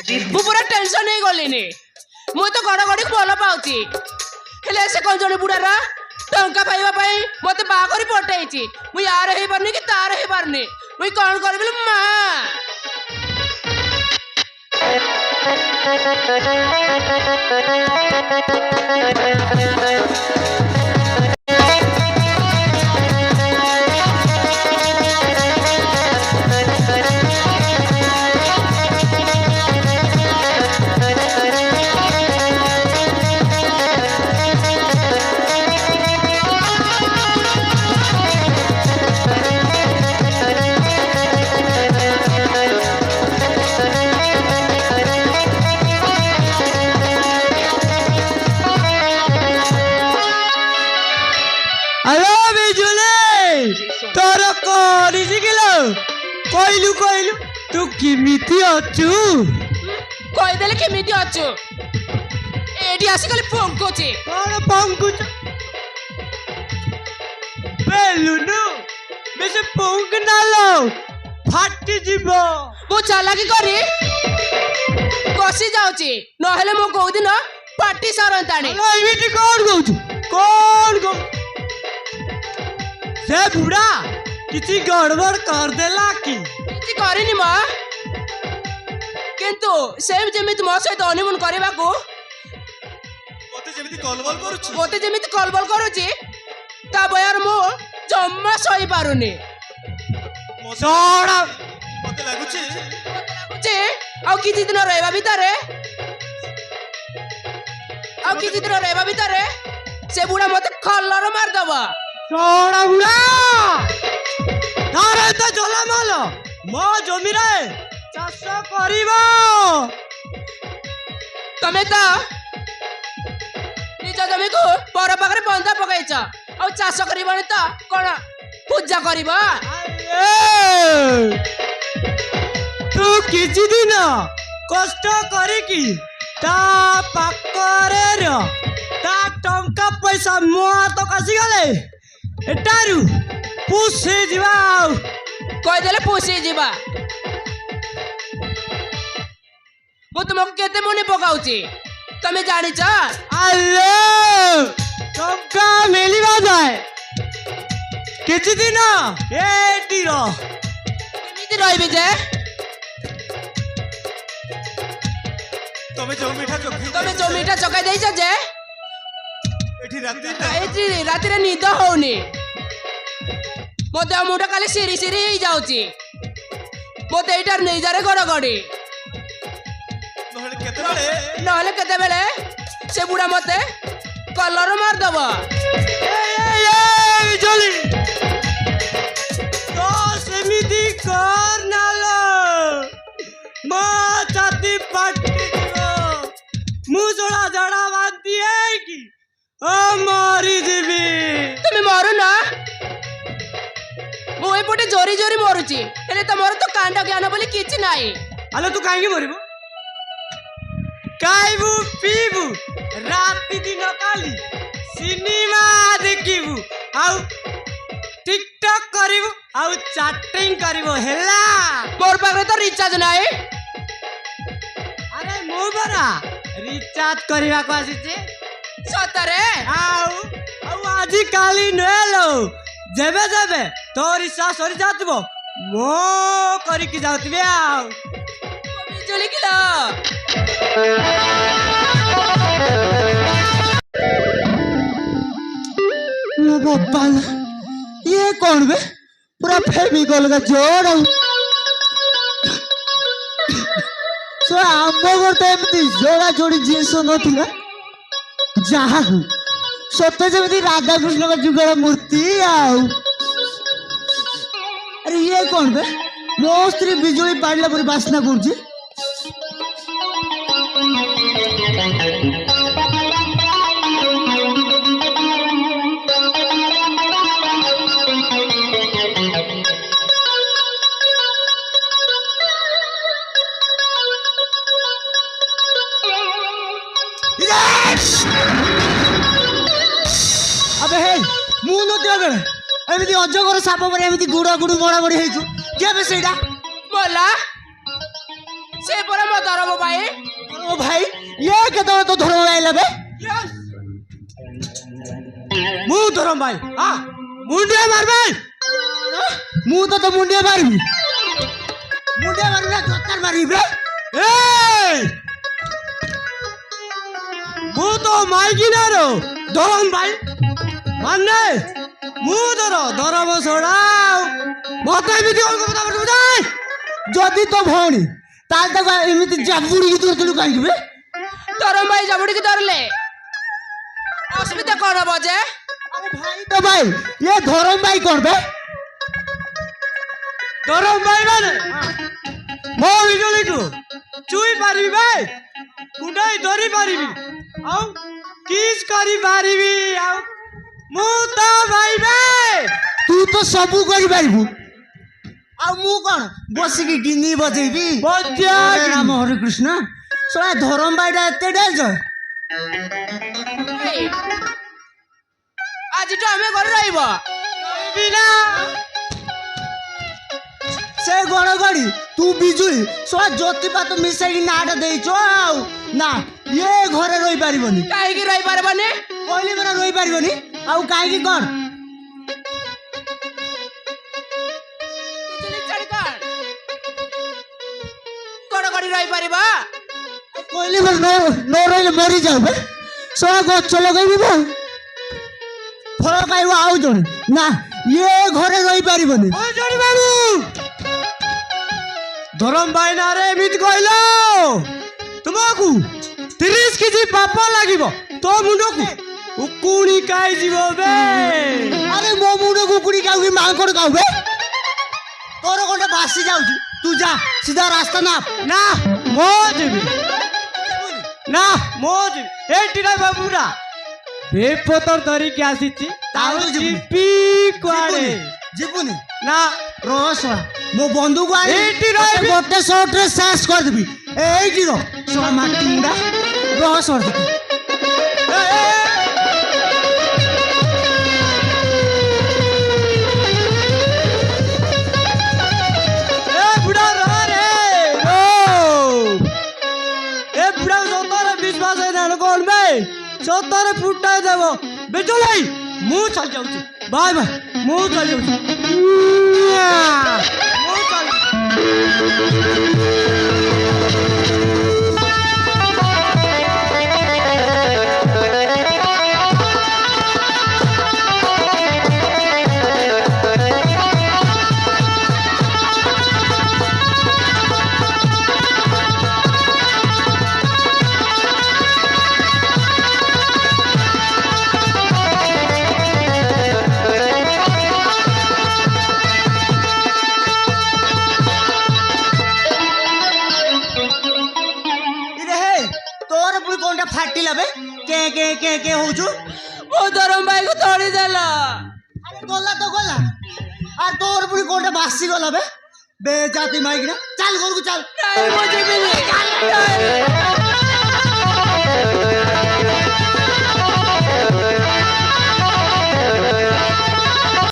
मु पूरा टेंशन नहीं गलिनी मु तो गड़गड़ी भल पाऊची हेले से कौन जने बुढ़ारा टंका पाइबा पई मते बा करी पठेइची मु यार हे परनी कि तार हे परनी मु कोन करबिल मां कहलु कहलु तू किमिति अछु कहि देले केमिति अछु एडी आसी खाली पंकोचे कौन पंकुच बेलुनु बेसे पंक नालो फाटी जीवो मु चालाकी करी कसी जाउची नहेले मो कोउ दिन पार्टी सरंताणी एमिति कोन कहू कोन गो से बुढ़ा किसी गड़बड़ कर देला की किसी करिनी मां किंतु सेम जेमित मो सहित हनीमून करबा को मते जेमित कलबल करूची ता बयार मो जम्मा सही पारुनी सोड़ा मते लागुची आउ किछि दिन रहबा भितरे से बुढ़ा मते खल्लर मार दबा सोड़ा बुढ़ा तारे तो जला माल मो जमी रे चाष करिवो तमे ता निज जमी को पर पाखरे बंधा पकाइछ आ चाष करिवनी त कोन पूजा करिवो तू किछि दिन कष्ट करी की ता पाकरे रो ता टंका पैसा मो तो कासी गले एटारू पुसी जीवा कहि देले पुसी जीवा मु तुमको केते मने पकाउची तमे जानि छ आलो टंका मिलिबा जाय किछि दिन एटी रो केमिति रहबे जे तमे जो मीठा चकाई देइछ जे एठी राती रे निद होउनी मोते मुंडा खाली सिरी सिरी ही जाउची मोते एटार नै जारे गड़गड़ी नहले केते बेले से बुढ़ा मते कलर मार दबा जल्दी तो सेमिति कर नालो मा छाती पाटी मु जोड़ा जड़ा बांधी है कि ओ मारी देवी तुम मारो ना मु एपटे जोरी जोरी मरुची हेले तमरो तो कांड ज्ञान बोली किछि नाही आलो तू काहे मरिबो खाइबू पीबू राति दिन काली सिनेमा देखिबू आउ टिकटॉक करिबू आउ चैटिंग करिबू हेला मोर पाखरे तो रिचार्ज नाही अरे मु बरा रिचार्ज करिबा को आसीचे सतरे आउ आज काली नेलो जेबे जेबे तो रिचार्ज सरी जातबो मो करी की जातबे आउ बिजली किलो लो बाबा ये कौन बे पूरा फेविकॉल का जोड़ सो आंबो करते एमती जोड़ा जोड़ी जिंस नथिला जहा सत्य जमी राधा कृष्ण का जुगड़ मूर्ति आउ अरे ये कौन बे मो स्त्री बिजुली पाड़ला पूरी बासना करछि अबे हे मु न देबे एमिति अजगर साप पर एमिति गुड़ा गुड़ मोड़ा मोड़ी हेजु के बे सेडा बोला से पर म दरब भाई ये केतବେଳେ तो ଧରମ ଭାଇ ଲବେ ମୁଁ ଧରମ ଭାଇ ମୁଣ୍ଡିଆ ମାର ଭାଇ ମୁଁ ତ ମୁଣ୍ଡିଆ ମାରିବି ନା ଜୋତାର ମାରିବି ବେ ମୁଁ ତ ମାଇକିନାର ଧରମ ଭାଇ ମାନେ ମୁଁ ଧରମ ସଡ଼ା ମତେ ଏମିତି କଥା ବୁଝାଇ ଯଦି ତ ଭଉଣୀ ତାହେଲେ ତାକୁ ଏମିତି ଜାବୁଡ଼ିକି ଧରୁଥିଲୁ କାହିଁକି ବେ ଧରମ ଭାଇ ଜାବୁଡ଼ିକି ଧରିଲେ ଅସୁବିଧା କଣ ହବ ଯେ? ଆରେ ଭାଇ ତ ଭାଇ ये ଧରମ ଭାଇ କଣ ବେ ଧରମ ଭାଇ ମାନେ ମୋ ବିଜୁଳିକୁ ଚୁଇ ପାରିବି ଭାଇ କୁଣ୍ଡାଇ ଧରି ପାରିବି ଆଉ କିସ୍ କରି ପାରିବି ଆଉ ମୁଁ ତ ଭାଇ ଭାଇ ତୁ ତ ସବୁ କରିପାରିବୁ ଆଉ ମୁଁ କଣ ବସିକି ଗିନି ବଜେଇବି ବଜା ହରେ ରାମ ହରେ କୃଷ୍ଣ ଶଳା ଧରମ ଭାଇଟା ଏତେ ଡେଞ୍ଜ ଏଇ, ଆଜିଠୁ ଆମେ ଘରେ ରହିବ ବିନା ସେ ଗଣଗଡ଼ି ତୁ ବିଜୁଳି ଶଳା ଜ୍ୟୋତିପାତ ମିଶାଇକି ନାଁଟା ଦେଇଛ ଆଉ ନା ଇଏ ଘରେ ରହିପାରିବନି କାହିଁକି ରହିପାରିବନି? କହିଲି ମାନେ ରହିପାରିବନି ଆଉ କାହିଁକି କଣ ବିଜୁଳି ଛାଡ଼ି କଣ ଗଡଗଡି ରହିପାରିବ? କହିଲି ମାନେ ନ ରହିଲେ ମରିଯାଉ ବେ ଶଳା ଗଛ ଲଗେଇବି ବା ଫଳ ପାଇବ ଆଉ ଜଣେ ନା ଇଏ ଘରେ ରହିପାରିବନି ଜଣେ ବାବୁ ଧରମ ଭାଇ ନାଁରେ ଏମିତି କହିଲ ତୁମକୁ 30 କେଜି ପାପ ଲାଗିବ ତୋ ମୁଣ୍ଡକୁ ଉକୁଣି ଖାଇଯିବ ବେ ଆରେ ମୋ ମୁଣ୍ଡ କୁକୁଡ଼ି ଖାଉ କି ମାଙ୍କଡ ଖାଉ ବେ ତୋର ଗୋଟେ ଭାସି ଯାଉଛି ତୁ ଯା ସିଧା ରାସ୍ତା ନା ନା ମୋ ଯିବି ନା ମୋ ଯିବି ଏଇଟିଟା ବାବୁରା ବେପତର ଧରିକି ଆସିଛି ଆଉ ଆଉ ଯିବୁନି। ଯିବି କୁଆଡେ ଯିବୁନି ନା ରହସ୍ୟ ମୋ ବନ୍ଧୁକୁ ଆଣି ଏଇଠି ରହିବି। ଗୋଟେ ସଟରେ ସାସ୍ କରିଦେବି ଏଇଠି ରହ ଶଳା ମାଟି ମୁଣ୍ଡା ରହସ୍ୟ ଏ, ଏ, ଏ ବୁଢା ରହ ରେ ଏ ବୁଢା ସତରେ ବିଶ୍ୱାସ ହେଇନାണ് କଣ ବେ ସତରେ ଫୁଟାଇ ଦେବ ବିଜୁଳି ମୁଁ ଚାଲି ଯାଉଛି ବାଏ ବାଏ ମୁଁ ଚାଲି ଯାଉଛି ମୁଁ ଚାଲି ଇରେ ହେ ତୋର ପୁଣି କଣଟା ଫାଟିଲା ବେ କେ ହଉଛୁ ମୋ ଧରମ ଭାଇକୁ ତୋଳିଦେଲ ଆରେ ଗଲା ତ ଗଲା আর তোর পুরি কোনটা বাসি গলা বে বে জাতি মাইকিনা চাল ঘরକୁ চাল ନାଇଁ ମୁଁ ଯିବିନି